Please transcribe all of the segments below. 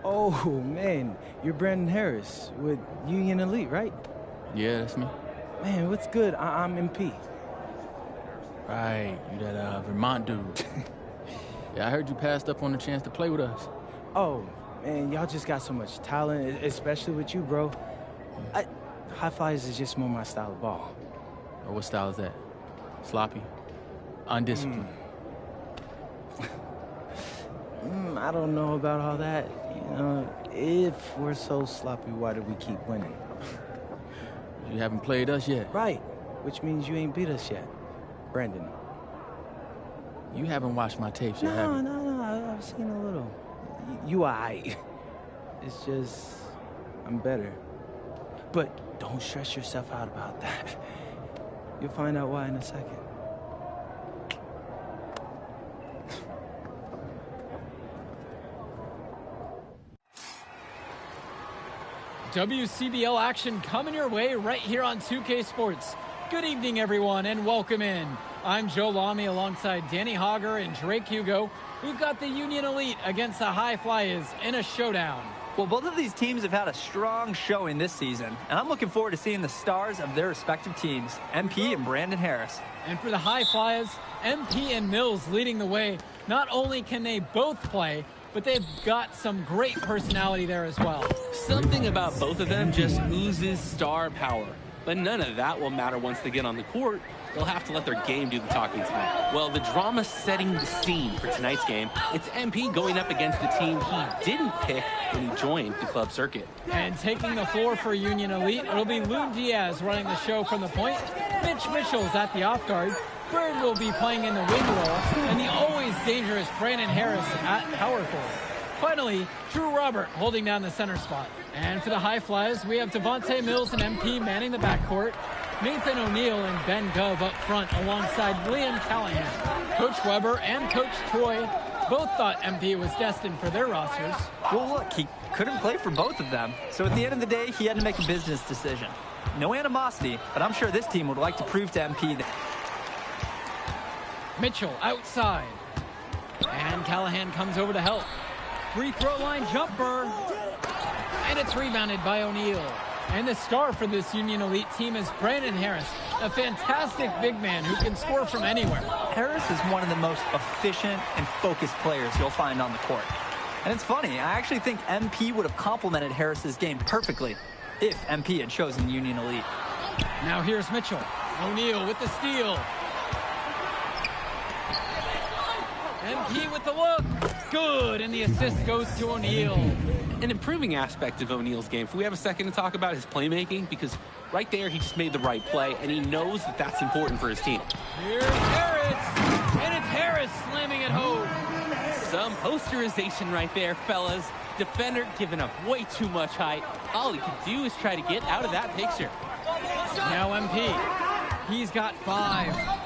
Oh, man, you're Brandon Harris with Union Elite, right? Yeah, that's me. Man, what's good? I'm MP. Right, you that Vermont dude. Yeah, I heard you passed up on the chance to play with us. Oh, man, y'all just got so much talent, especially with you, bro. High flyers is just more my style of ball. Or what style is that? Sloppy? Undisciplined? I don't know about all that. You know, if we're so sloppy, why do we keep winning? You haven't played us yet. Right, which means you ain't beat us yet. Brandon. You haven't watched my tapes yet, have you? No, I've seen a little. You aight. It's just, I'm better. But don't stress yourself out about that. You'll find out why in a second. WCBL action coming your way right here on 2K Sports. Good evening, everyone, and welcome in. I'm Joe Lamy alongside Danny Hogger and Drake Hugo. We've got the Union Elite against the High Flyers in a showdown. Well, both of these teams have had a strong showing this season, and I'm looking forward to seeing the stars of their respective teams, MP and Brandon Harris. And for the High Flyers, MP and Mills leading the way. Not only can they both play, but they've got some great personality there as well. Something about both of them just oozes star power. But none of that will matter once they get on the court. They'll have to let their game do the talking tonight. Well, the drama setting the scene for tonight's game, it's MP going up against the team he didn't pick when he joined the club circuit. And taking the floor for Union Elite, it'll be Loon Diaz running the show from the point. Mitch Mitchell's at the off guard. Bird will be playing in the wing role, and the always dangerous Brandon Harris at power forward. Finally, Drew Robert holding down the center spot. And for the High Flyers, we have Devontae Mills and MP manning the backcourt. Nathan O'Neill and Ben Gove up front alongside Liam Callahan. Coach Weber and Coach Troy both thought MP was destined for their rosters. Well, look, he couldn't play for both of them, so at the end of the day, he had to make a business decision. No animosity, but I'm sure this team would like to prove to MP that... Mitchell outside. And Callahan comes over to help. Free throw line jumper. And it's rebounded by O'Neill. And the star for this Union Elite team is Brandon Harris, a fantastic big man who can score from anywhere. Harris is one of the most efficient and focused players you'll find on the court. And it's funny, I actually think MP would have complemented Harris's game perfectly if MP had chosen Union Elite. Now here's Mitchell. O'Neill with the steal. MP with the look. Good, and the assist goes to O'Neill. An improving aspect of O'Neill's game, if we have a second to talk about his playmaking, because right there he just made the right play, and he knows that that's important for his team. Here's Harris, and it's Harris slamming it home. Some posterization right there, fellas. Defender giving up way too much height. All he can do is try to get out of that picture. Now MP, he's got 5.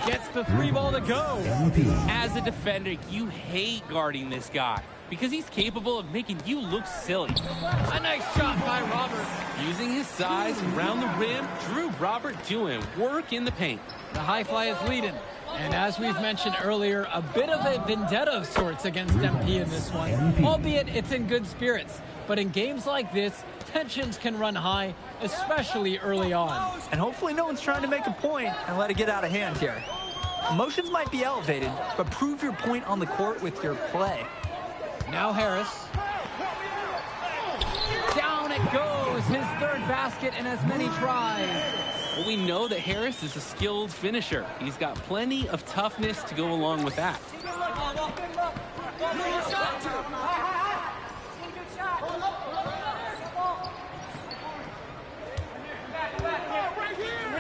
Gets the 3 ball to go. As a defender, you hate guarding this guy because he's capable of making you look silly. A nice shot by Robert. Using his size around the rim, Drew Robert doing work in the paint. The High Flyers leading. And as we've mentioned earlier, a bit of a vendetta of sorts against MP in this one, albeit it's in good spirits. But in games like this, tensions can run high, especially early on. And hopefully no one's trying to make a point and let it get out of hand here. Emotions might be elevated, but prove your point on the court with your play. Now Harris. Down it goes, his 3rd basket in as many tries. Well, we know that Harris is a skilled finisher. He's got plenty of toughness to go along with that.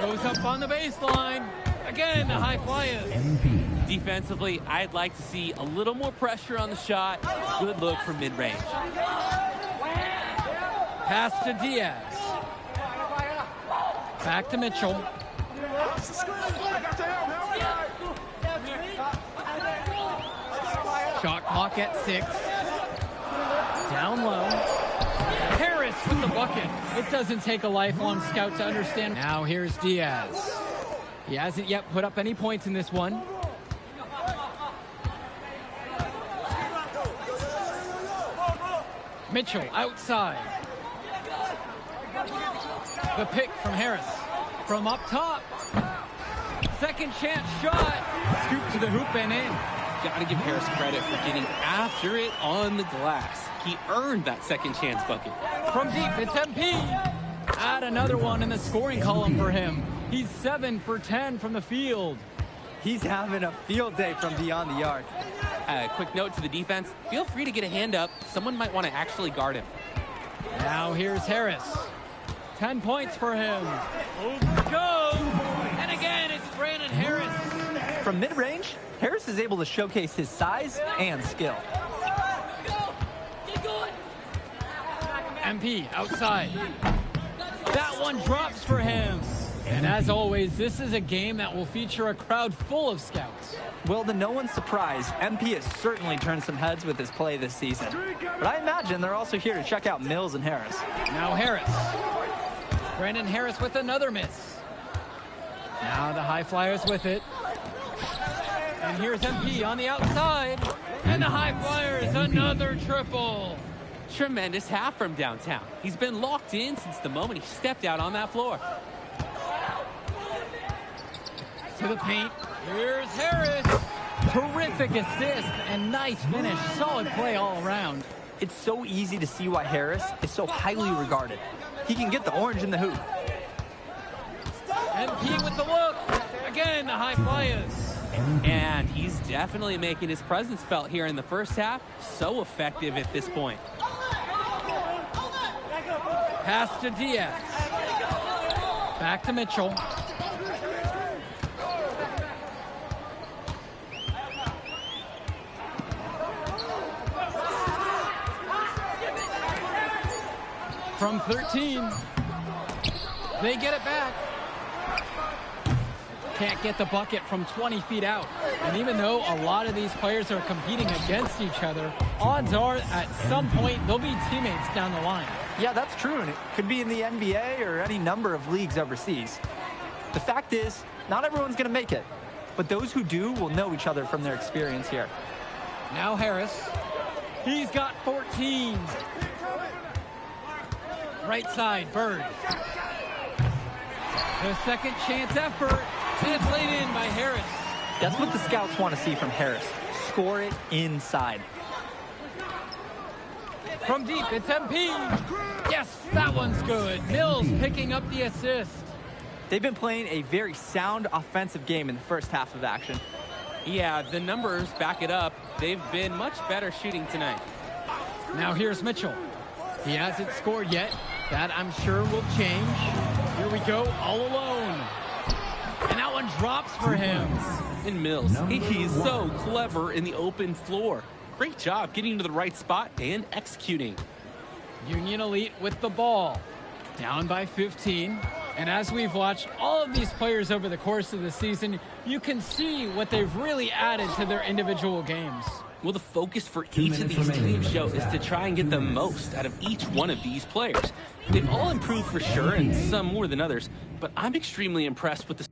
Goes up on the baseline. Again, the High Flyers. Defensively, I'd like to see a little more pressure on the shot. Good look from mid-range. Pass to Diaz. Back to Mitchell. Shot clock at 6. Down low. Harris with the bucket. It doesn't take a lifelong scout to understand. Now here's Diaz. He hasn't yet put up any points in this one. Mitchell outside. The pick from Harris. From up top. Second chance shot. Scoop to the hoop and in. Gotta give Harris credit for getting after it on the glass. He earned that second chance bucket. From deep, it's MP. Add another one in the scoring column for him. He's 7 for 10 from the field. He's having a field day from beyond the arc. Quick note to the defense. Feel free to get a hand up. Someone might want to actually guard him. Now here's Harris. 10 points for him. Over goes. And again, it's Brandon Harris. From mid-range, Harris is able to showcase his size and skill. MP outside. That one drops for him. And as always, this is a game that will feature a crowd full of scouts. Well, to no one's surprise, MP has certainly turned some heads with his play this season. But I imagine they're also here to check out Mills and Harris. Now Harris. Brandon Harris with another miss. Now the high flyers with it. And here's MP on the outside. And the high flyers, another triple. Tremendous half from downtown. He's been locked in since the moment he stepped out on that floor. To the paint. Here's Harris. Terrific assist and nice finish. Solid play all around. It's so easy to see why Harris is so highly regarded. He can get the orange in the hoop. MP with the look. Again, the high flyers. And he's definitely making his presence felt here in the first half. So effective at this point. Pass to Diaz. Back to Mitchell. From 13. They get it back. Can't get the bucket from 20 feet out. And even though a lot of these players are competing against each other, odds are at some point they'll be teammates down the line. Yeah, that's true, and it could be in the NBA or any number of leagues overseas. The fact is, not everyone's going to make it, but those who do will know each other from their experience here. Now Harris. He's got 14. Right side, Bird. The second chance effort. And it's laid in by Harris. That's what the scouts want to see from Harris. Score it inside. From deep, it's MP. Yes, that one's good. Mills picking up the assist. They've been playing a very sound offensive game in the first half of action. Yeah, the numbers back it up. They've been much better shooting tonight. Now here's Mitchell. He hasn't scored yet. That, I'm sure, will change. Here we go, all alone. And that one drops for him. And Mills, he's so clever in the open floor. Great job getting to the right spot and executing. Union Elite with the ball. Down by 15. And as we've watched all of these players over the course of the season, you can see what they've really added to their individual games. Well, the focus for each of these teams, Joe, is to try and get the most out of each one of these players. They've all improved for sure, and some more than others, but I'm extremely impressed with the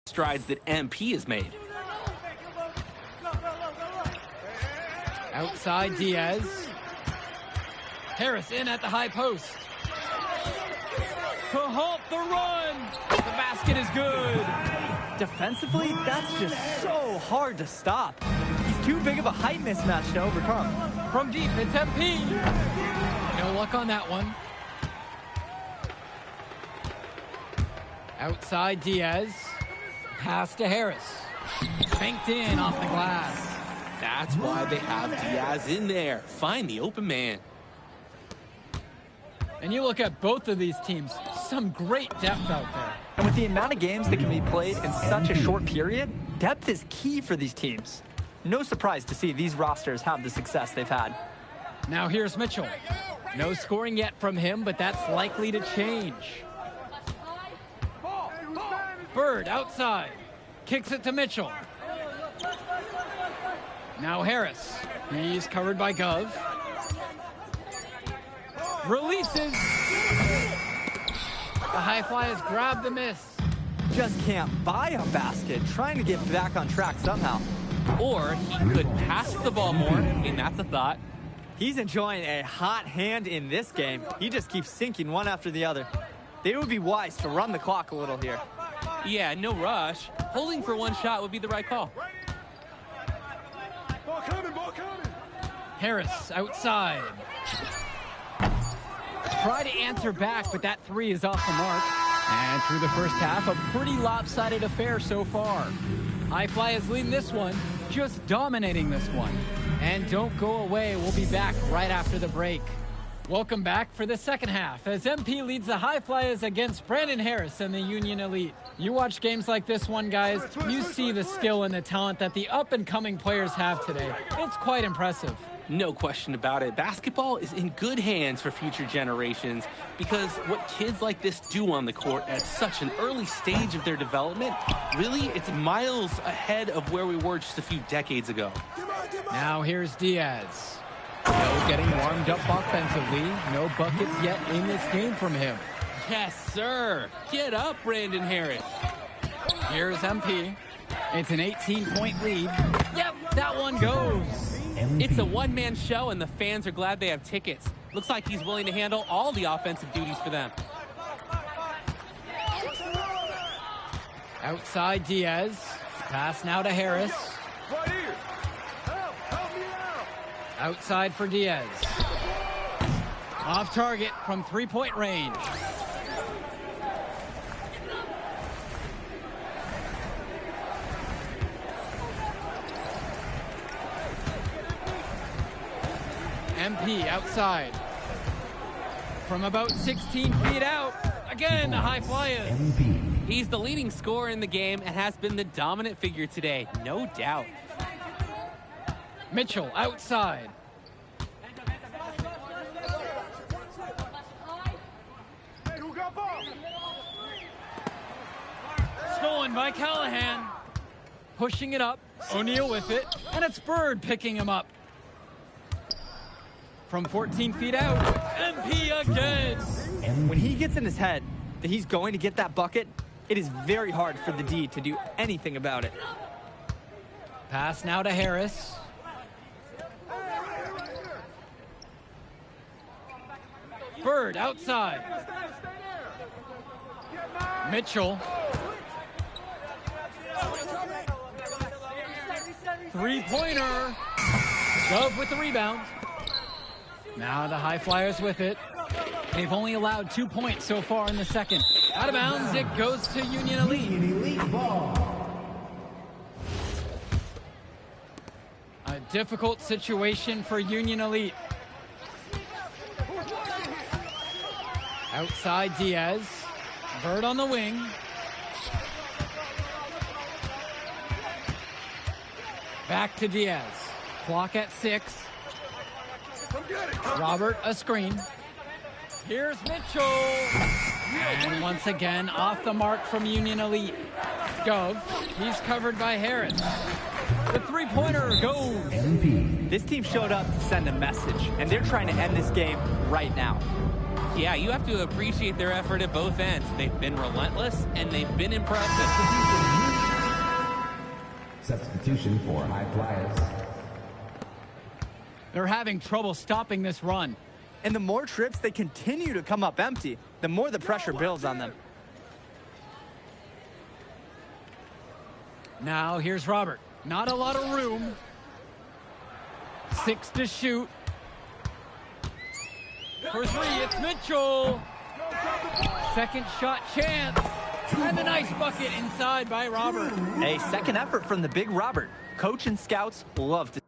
strides that MP has made. Outside Diaz. Harris in at the high post. To halt the run. The basket is good. Defensively, that's just so hard to stop. He's too big of a height mismatch to overcome. From deep, it's MP. No luck on that one. Outside Diaz. Pass to Harris. Banked in off the glass. That's why they have Diaz in there. Find the open man. And you look at both of these teams, some great depth out there. And with the amount of games that can be played in such a short period, depth is key for these teams. No surprise to see these rosters have the success they've had. Now here's Mitchell. No scoring yet from him, but that's likely to change. Bird outside. Kicks it to Mitchell. Now Harris. He's covered by Gov. Releases. The High Flyers grab the miss. Just can't buy a basket, trying to get back on track somehow. Or he could pass the ball more. I mean, that's a thought. He's enjoying a hot hand in this game. He just keeps sinking one after the other. They would be wise to run the clock a little here. Yeah, no rush. Holding for one shot would be the right call. Ball coming, ball coming. Harris outside. Try to answer back, but that three is off the mark. And through the first half, a pretty lopsided affair so far. High Flyers leading this one, just dominating this one. And don't go away, we'll be back right after the break. Welcome back for the second half as MP leads the High Flyers against Brandon Harris and the Union Elite. You watch games like this one, guys, you see the skill and the talent that the up-and-coming players have today. It's quite impressive. No question about it. Basketball is in good hands for future generations because what kids like this do on the court at such an early stage of their development, really, it's miles ahead of where we were just a few decades ago. Now here's Diaz. No getting warmed up offensively. No buckets yet in this game from him. Yes, sir. Get up, Brandon Harris. Here's MP. It's an 18-point lead. Yep, that one goes. It's a one-man show, and the fans are glad they have tickets. Looks like he's willing to handle all the offensive duties for them. Outside Diaz. Pass now to Harris. Right here. Help me out. Outside for Diaz. Off target from three-point range. MP outside. From about 16 feet out. Again, the High Flyers. He's the leading scorer in the game and has been the dominant figure today, no doubt. Mitchell outside. Hey, who got ball? Stolen by Callahan. Pushing it up. O'Neal with it. And it's Bird picking him up. From 14 feet out, MP again. When he gets in his head that he's going to get that bucket, it is very hard for the D to do anything about it. Pass now to Harris. Bird outside. Mitchell. Three-pointer. Dove with the rebound. Now the High Flyers with it. They've only allowed 2 points so far in the second. Out of bounds, it goes to Union Elite. A difficult situation for Union Elite. Outside Diaz. Bird on the wing. Back to Diaz. Clock at 6. Robert, a screen. Here's Mitchell. And once again, off the mark from Union Elite. Gove, he's covered by Harris. The three-pointer goes. This team showed up to send a message, and they're trying to end this game right now. Yeah, you have to appreciate their effort at both ends. They've been relentless, and they've been impressive. Substitution for High Flyers. They're having trouble stopping this run. And the more trips they continue to come up empty, the more the pressure builds on them. Now here's Robert. Not a lot of room. 6 to shoot. For 3, it's Mitchell. Second shot chance. And a nice bucket inside by Robert. A second effort from the big Robert. Coach and scouts love to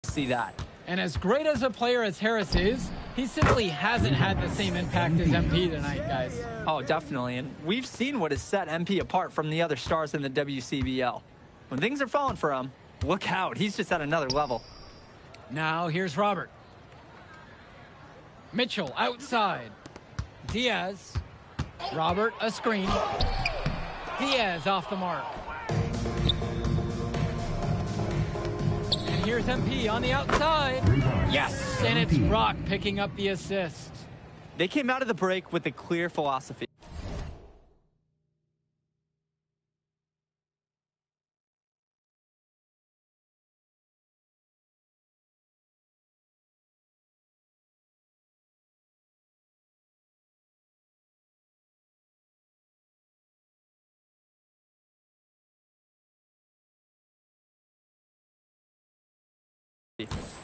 see that. And as great as a player as Harris is, he simply hasn't had the same impact as MP tonight, guys. Oh, definitely. And we've seen what has set MP apart from the other stars in the WCBL. When things are falling for him, look out. He's just at another level. Now here's Robert. Mitchell outside. Diaz. Robert, a screen. Diaz off the mark. here's MP on the outside. Yes, and it's Brock picking up the assist. They came out of the break with a clear philosophy.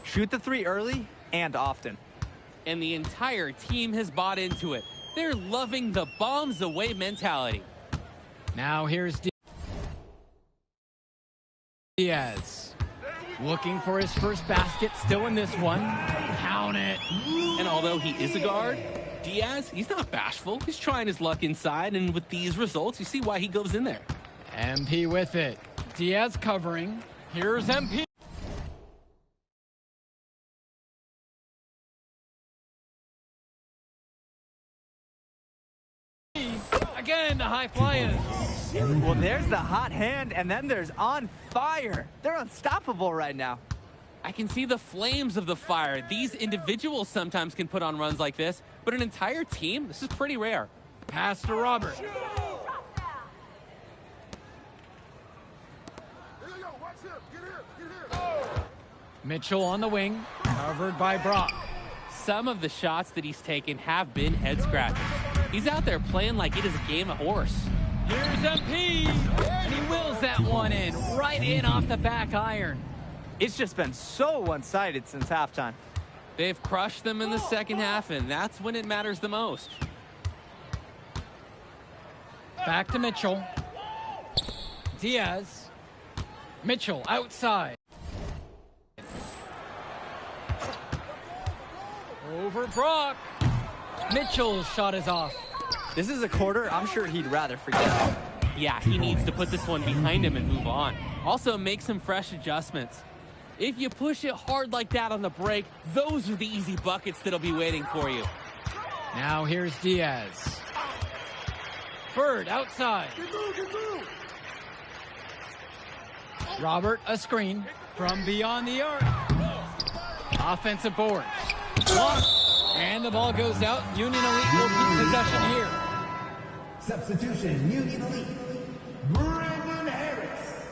Shoot the three early and often. And the entire team has bought into it. They're loving the bombs away mentality. Now here's Diaz. Looking for his first basket, still in this one. Count it. And although he is a guard, Diaz, he's not bashful. He's trying his luck inside, and with these results, you see why he goes in there. MP with it. Diaz covering. Here's MP. Again, the high flyers. Well, there's the hot hand, and then there's on fire. They're unstoppable right now. I can see the flames of the fire. These individuals sometimes can put on runs like this, but an entire team, this is pretty rare. Pass to Robert. Mitchell on the wing, covered by Brock. Some of the shots that he's taken have been head scratchers. He's out there playing like it is a game of horse. Here's MP, and he wills that one in, right in off the back iron. It's just been so one-sided since halftime. They've crushed them in the second half, and that's when it matters the most. Back to Mitchell. Diaz. Mitchell outside. Over Brock. Mitchell's shot is off. This is a quarter I'm sure he'd rather forget. Yeah, he needs to put this one behind him and move on. Also, make some fresh adjustments. If you push it hard like that on the break, those are the easy buckets that'll be waiting for you. Now here's Diaz. Bird outside. Robert, a screen from beyond the arc. Offensive boards. Blocked. And the ball goes out. Union Elite will keep possession here. Substitution, Union Elite. Brandon Harris.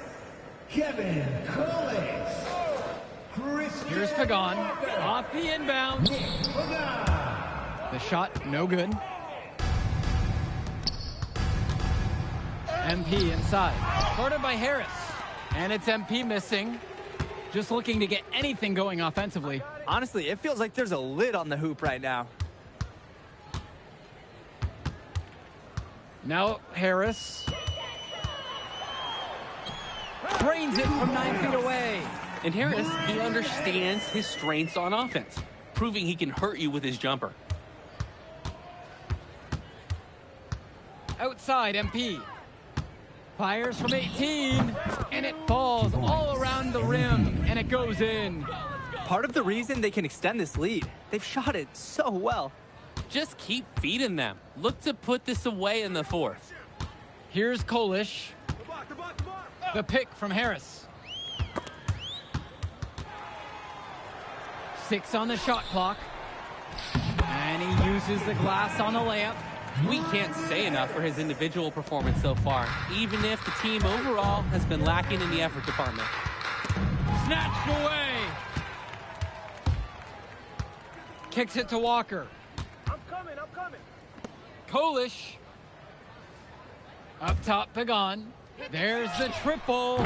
Kevin Coolidge. Here's Pagan. Off the inbound. The shot, no good. MP inside. Guarded by Harris. And it's MP missing. Just looking to get anything going offensively. Honestly, it feels like there's a lid on the hoop right now. Now Harris. Brains it from 9 feet away. And Harris, he understands his strengths on offense, proving he can hurt you with his jumper. Outside, MP. Fires from 18, and it falls all around the rim, and it goes in. Part of the reason they can extend this lead, they've shot it so well. Just keep feeding them. Look to put this away in the fourth. Here's Kolish. The pick from Harris. 6 on the shot clock. And he uses the glass on the layup. We can't say enough for his individual performance so far, even if the team overall has been lacking in the effort department. Snatched away. Kicks it to Walker. I'm coming. Kolish. Up top, Pagan. There's the triple.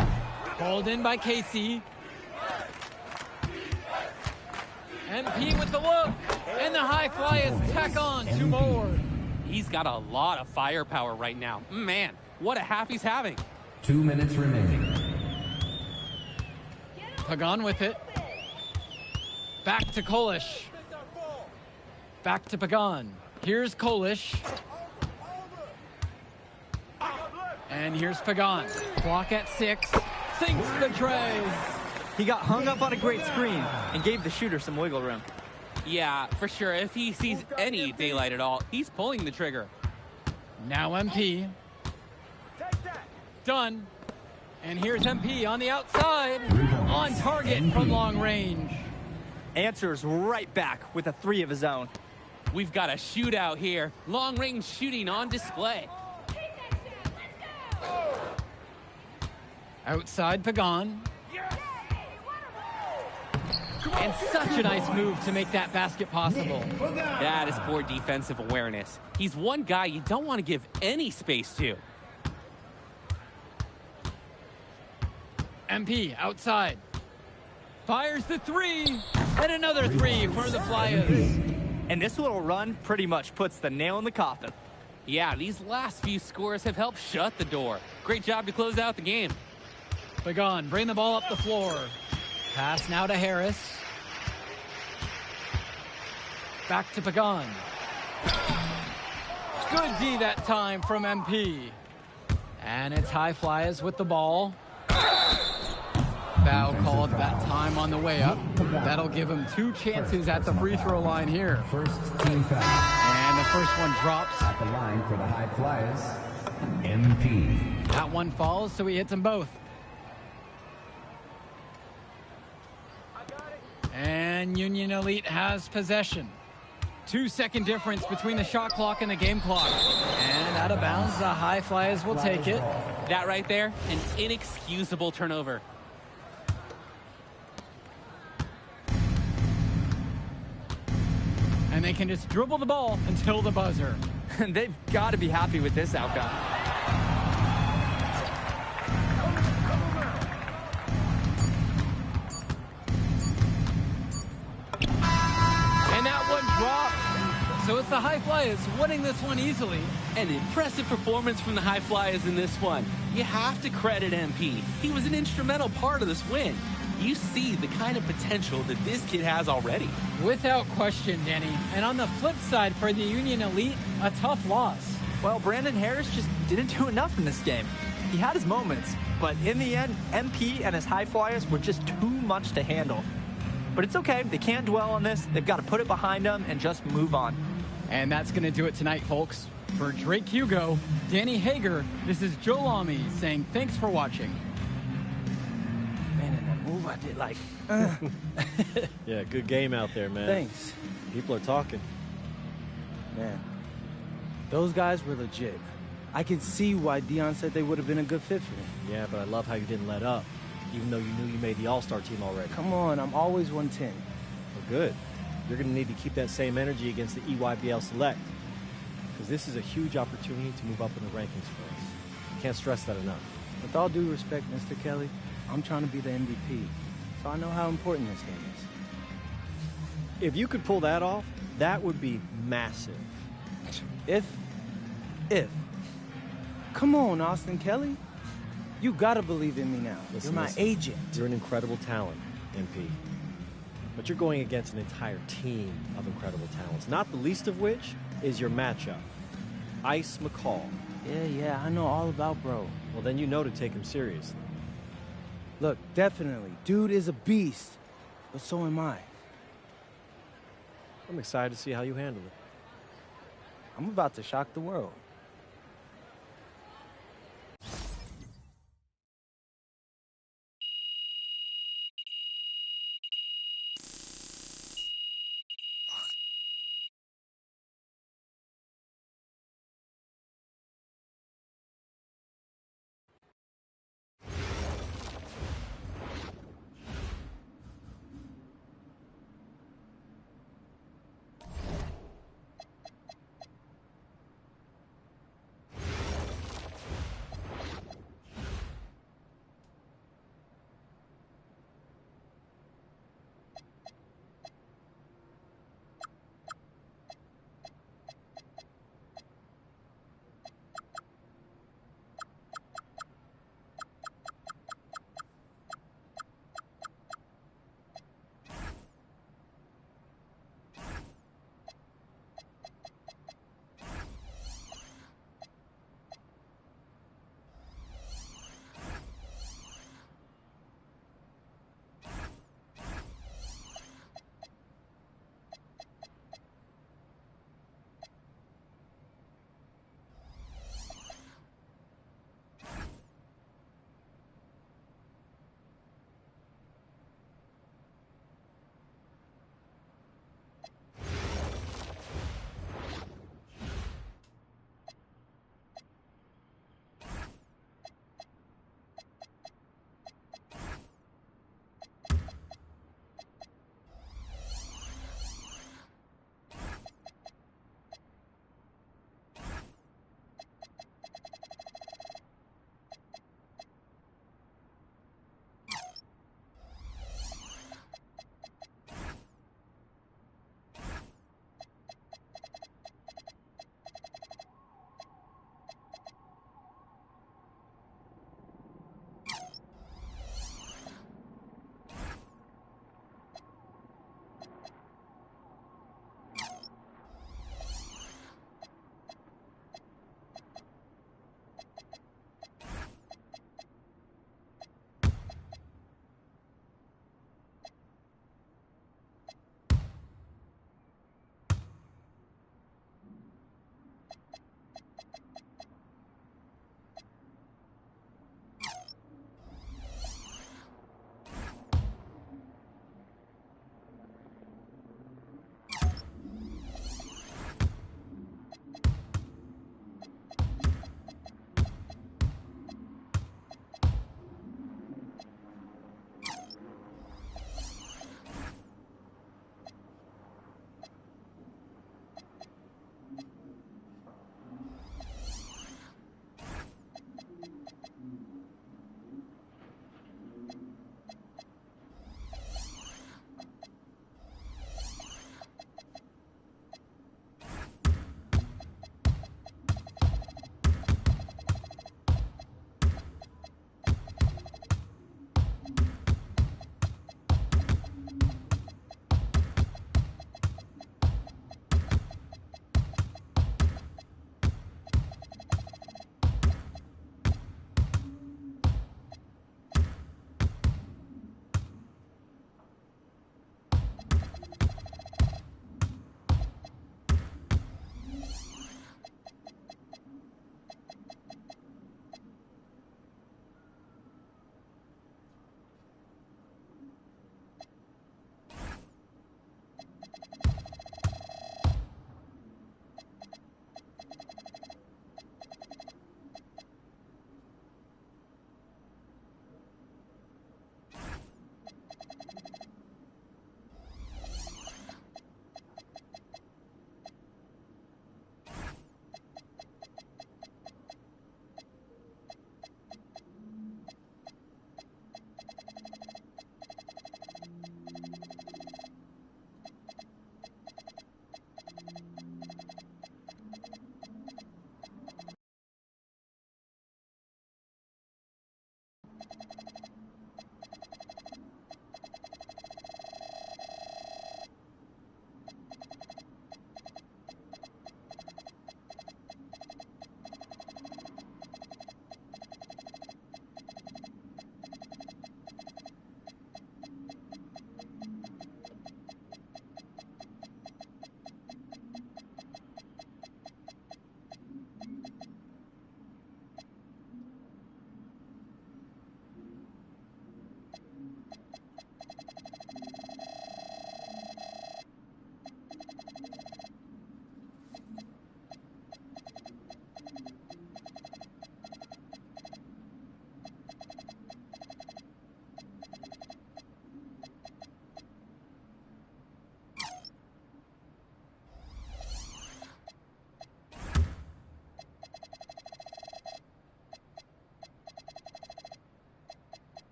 Pulled in by Casey. MP with the look. And the high fly is tack on 2 more. He's got a lot of firepower right now. Man, what a half he's having. 2 minutes remaining. Pagan with it. Back to Kolish. Back to Pagan. Here's Kolish. And here's Pagan. Clock at 6. Sinks the tray. He got hung up on a great screen and gave the shooter some wiggle room. Yeah, for sure. If he sees any daylight at all, he's pulling the trigger. Now MP. Done. And here's MP on the outside, on target from long range. Answers right back with a 3 of his own. We've got a shootout here. Long-range shooting on display. Outside Pagan. And such a nice move to make that basket possible. That is poor defensive awareness. He's one guy you don't want to give any space to. MP outside. Fires the 3. And another 3 for the Flyers. And this little run pretty much puts the nail in the coffin. Yeah, these last few scores have helped shut the door. Great job to close out the game. Pagan, bring the ball up the floor. Pass now to Harris. Back to Pagan. Good D that time from MP. And it's High Flyers with the ball. Foul called that time on the way up. That'll give him 2 chances at the free throw line here. First team foul. And the first one drops. At the line for the High Flyers, MP. That one falls, so he hits them both. And Union Elite has possession. 2-second difference between the shot clock and the game clock. And out of bounds, the High Flyers will take it. That right there, an inexcusable turnover. And they can just dribble the ball until the buzzer. And they've got to be happy with this outcome. And that one dropped. So it's the High Flyers winning this one easily. An impressive performance from the High Flyers in this one. You have to credit MP. He was an instrumental part of this win. You see the kind of potential that this kid has already. Without question, Danny. And on the flip side for the Union Elite, a tough loss. Well, Brandon Harris just didn't do enough in this game. He had his moments, but in the end, MP and his High Flyers were just too much to handle. But it's okay. They can't dwell on this. They've got to put it behind them and just move on. And that's going to do it tonight, folks. For Drake Hugo, Danny Hager, this is Joe Lamy saying thanks for watching. Man, in that move I did like... Yeah, good game out there, man. Thanks. People are talking. Man, those guys were legit. I can see why Dion said they would have been a good fit for me. Yeah, but I love how you didn't let up, even though you knew you made the All-Star team already. Come on, I'm always 110. Well, good. You're going to need to keep that same energy against the EYBL Select, because this is a huge opportunity to move up in the rankings for us. Can't stress that enough. With all due respect, Mr. Kelly, I'm trying to be the MVP, so I know how important this game is. If you could pull that off, that would be massive. If. Come on, Austin Kelly. You gotta believe in me now. Listen, You're my agent. You're an incredible talent, MP. But you're going against an entire team of incredible talents, not the least of which is your matchup, Ice McCall. Yeah, I know all about bro. Well, then you know to take him seriously. Look, definitely. Dude is a beast, but so am I. I'm excited to see how you handle it. I'm about to shock the world.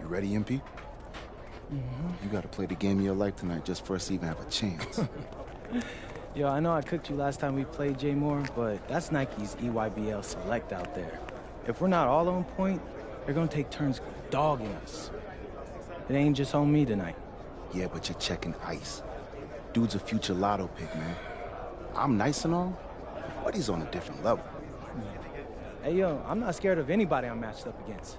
You ready, MP? You gotta play the game of your life tonight just for us to even have a chance. Yo, I know I cooked you last time we played J Moore, but that's Nike's EYBL Select out there. If we're not all on point, they're gonna take turns dogging us. It ain't just on me tonight. Yeah, but you're checking ice. Dude's a future lotto pick, man. I'm nice and all, but he's on a different level. Hey, yo, I'm not scared of anybody I'm matched up against.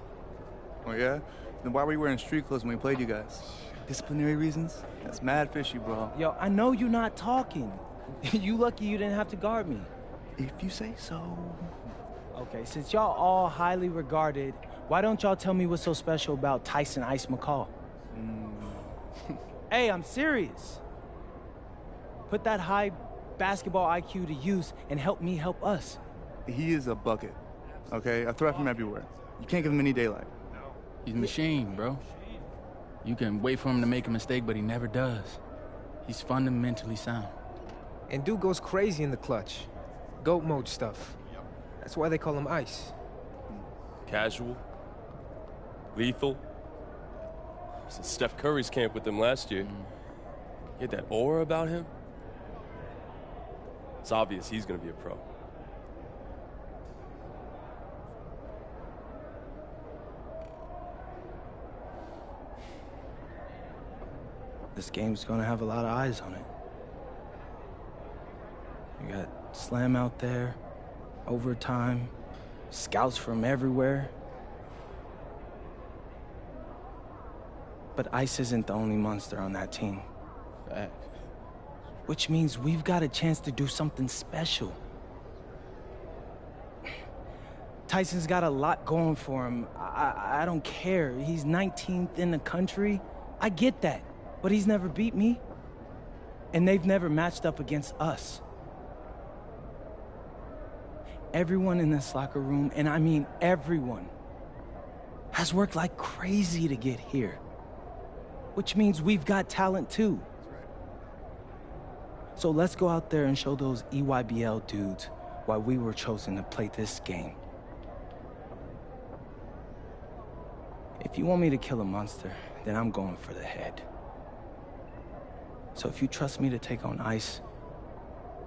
Oh, yeah? Then why were you wearing street clothes when we played you guys? Disciplinary reasons? That's mad fishy, bro. Yo, I know you're not talking. You lucky you didn't have to guard me. If you say so. Okay, since y'all all highly regarded, why don't y'all tell me what's so special about Tyson Ice McCall? Hey, I'm serious. Put that high basketball IQ to use and help me help us. He is a bucket, okay? A threat from everywhere. You can't give him any daylight. He's a machine, bro. You can wait for him to make a mistake, but he never does. He's fundamentally sound. And dude goes crazy in the clutch. GOAT mode stuff. That's why they call him Ice. Casual. Lethal. I was in Steph Curry's camp with him last year. He had that aura about him. It's obvious he's going to be a pro. This game's gonna have a lot of eyes on it. You got Slam out there, overtime, scouts from everywhere. But Ice isn't the only monster on that team. Fact. Which means we've got a chance to do something special. Tyson's got a lot going for him. I don't care. He's 19th in the country. I get that. But he's never beat me. And they've never matched up against us. Everyone in this locker room, and I mean everyone, has worked like crazy to get here. Which means we've got talent too. So let's go out there and show those EYBL dudes why we were chosen to play this game. If you want me to kill a monster, then I'm going for the head. So if you trust me to take on Ice,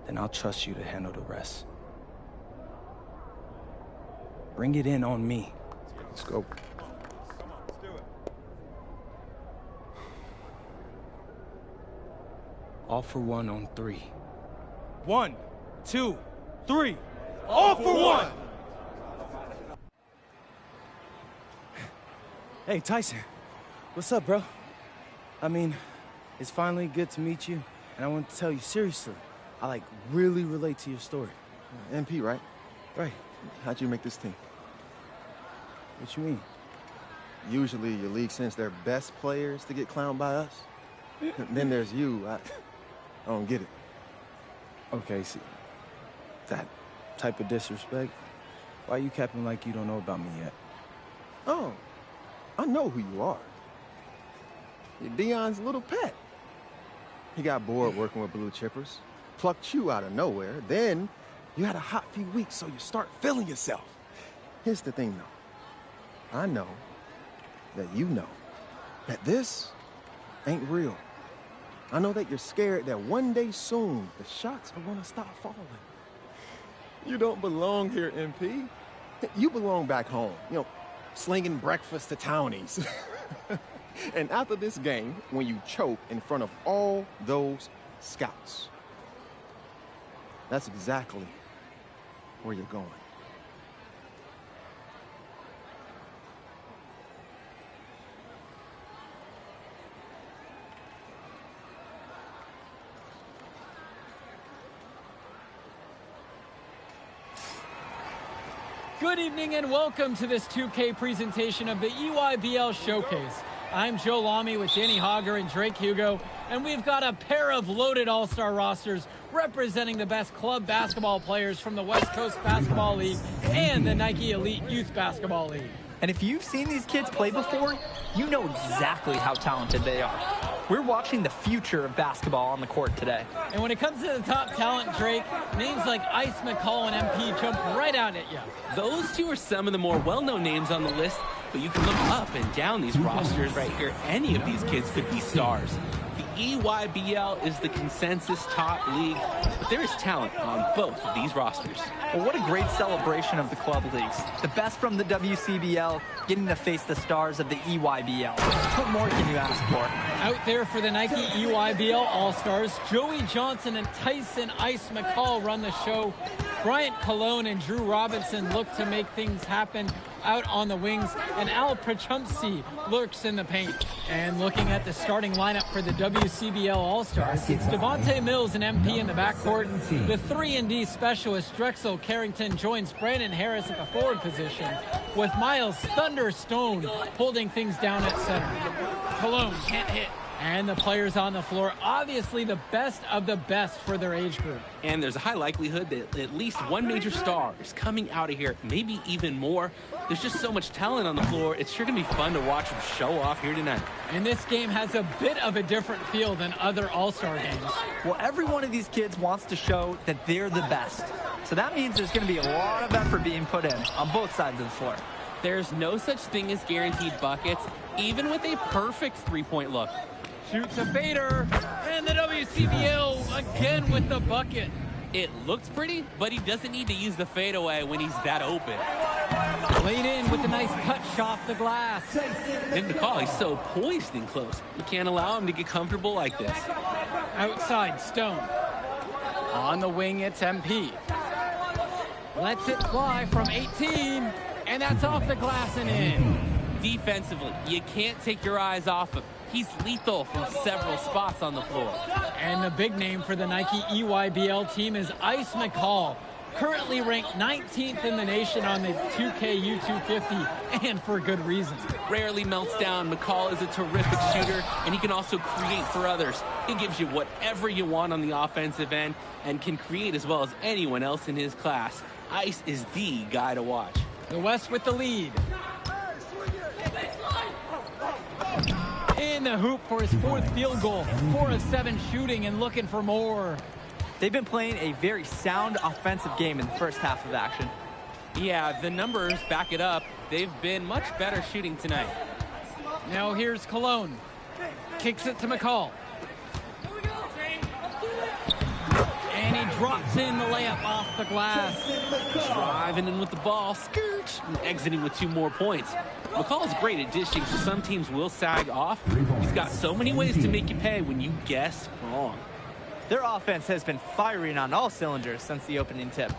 then I'll trust you to handle the rest. Bring it in on me. Let's go. All for one on 3. 1, 2, 3. All for one! Hey, Tyson. What's up, bro? I mean, it's finally good to meet you, and I want to tell you seriously, I really relate to your story. MP, right? Right. How'd you make this team? What you mean? Usually your league sends their best players to get clowned by us. Then there's you. I don't get it. Okay, see, that type of disrespect, why you capping like you don't know about me yet? Oh, I know who you are. You're Dion's little pet. He got bored working with blue chippers, plucked you out of nowhere, then you had a hot few weeks, so you start feeling yourself. Here's the thing, though. I know that you know that this ain't real. I know that you're scared that one day soon the shots are gonna stop falling. You don't belong here, MP. You belong back home, slinging breakfast to townies. And after this game, when you choke in front of all those scouts, that's exactly where you're going. Good evening and welcome to this 2K presentation of the EYBL Showcase. I'm Joe Lamy with Danny Hogger and Drake Hugo, and we've got a pair of loaded all-star rosters representing the best club basketball players from the West Coast Basketball League and the Nike Elite Youth Basketball League. And if you've seen these kids play before, you know exactly how talented they are. We're watching the future of basketball on the court today. And when it comes to the top talent, Drake, names like Ice McCall and MP jump right out at you. Those two are some of the more well-known names on the list, but you can look up and down these rosters right here. Any of these kids could be stars. The EYBL is the consensus top league, but there is talent on both of these rosters. Well, what a great celebration of the club leagues. The best from the WCBL getting to face the stars of the EYBL. What more can you ask for? Out there for the Nike EYBL All-Stars, Joey Johnson and Tyson Ice McCall run the show. Bryant Cologne and Drew Robinson look to make things happen out on the wings, and Al Prachumsky lurks in the paint. And looking at the starting lineup for the WCBL All-Stars, it's Devontae Mills and MP in the backcourt. The 3-and-D specialist Drexel Carrington joins Brandon Harris at the forward position, with Miles Thunderstone holding things down at center. Cologne can't hit. And the players on the floor, obviously the best of the best for their age group. And there's a high likelihood that at least one major star is coming out of here, maybe even more. There's just so much talent on the floor. It's sure going to be fun to watch them show off here tonight. And this game has a bit of a different feel than other All-Star games. Well, every one of these kids wants to show that they're the best. So that means there's going to be a lot of effort being put in on both sides of the floor. There's no such thing as guaranteed buckets, even with a perfect three-point look. Shoots a fader, and the WCBL again with the bucket. It looks pretty, but he doesn't need to use the fadeaway when he's that open. Laid in with a nice touch off the glass. Nick McCall, he's so poised and close. You can't allow him to get comfortable like this. Outside, Stone. On the wing, it's MP. Lets it fly from 18, and that's off the glass and in. Defensively, you can't take your eyes off him. He's lethal from several spots on the floor. And the big name for the Nike EYBL team is Ice McCall, currently ranked 19th in the nation on the 2K U250, and for good reason. Rarely melts down. McCall is a terrific shooter, and he can also create for others. He gives you whatever you want on the offensive end and can create as well as anyone else in his class. Ice is the guy to watch. The West with the lead. In the hoop for his fourth field goal. 4 of 7 shooting and looking for more. They've been playing a very sound offensive game in the first half of action. Yeah, the numbers back it up. They've been much better shooting tonight. Now here's Cologne. Kicks it to McCall. And he drops in the layup off the glass. Driving in with the ball, skirt, and exiting with 2 more points. McCall is great at dishing, so some teams will sag off. He's got so many ways to make you pay when you guess wrong. Their offense has been firing on all cylinders since the opening tip.